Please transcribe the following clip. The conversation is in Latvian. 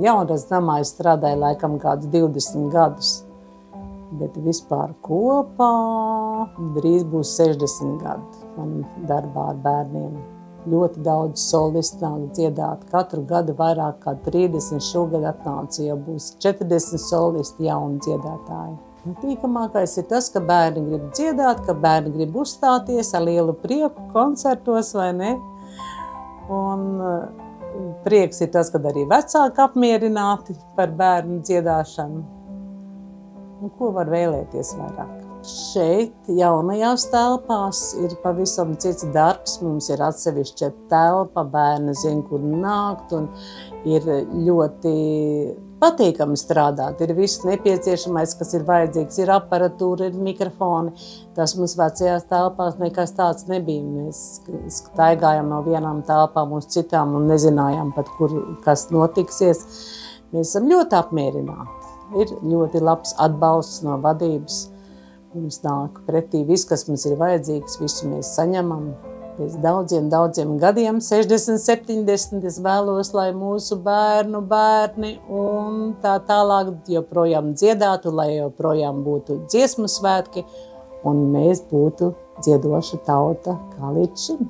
Jaunradas namā es strādāju laikam kādus 20 gadus, bet vispār kopā drīz būs 60 gadi man darbā ar bērniem. Ļoti daudz solistu nāk dziedāt. Katru gadu vairāk kā 30, šogad atnāca jau būs 40 solisti jauni dziedātāji. Tīkamākais ir tas, ka bērni grib dziedāt, ka bērni grib uzstāties ar lielu prieku koncertos, vai ne? Un prieks ir tas, kad arī vecāki apmierināti par bērnu dziedāšanu. Un ko var vēlēties vairāk? Šeit, jaunajās telpās, ir pavisam cits darbs. Mums ir atsevišķa telpa, bērni zina, kur nākt, un ir ļoti patīkami strādāt. Ir viss nepieciešamais, kas ir vajadzīgs, ir aparatūra, ir mikrofoni. Tas mums vecajās telpās nekas tāds nebija. Mēs staigājām no vienām telpām uz citām un nezinājām pat, kas notiksies. Mēs esam ļoti apmierināti. Ir ļoti labs atbalsts no vadības. Mums nāk pretī viss, kas mums ir vajadzīgs, visu mēs saņemam. Pēc daudziem gadiem, 60, 70, es vēlos, lai mūsu bērni un tā tālāk joprojām dziedātu, lai joprojām būtu dziesmu svētki un mēs būtu dziedoša tauta kā līdz šim.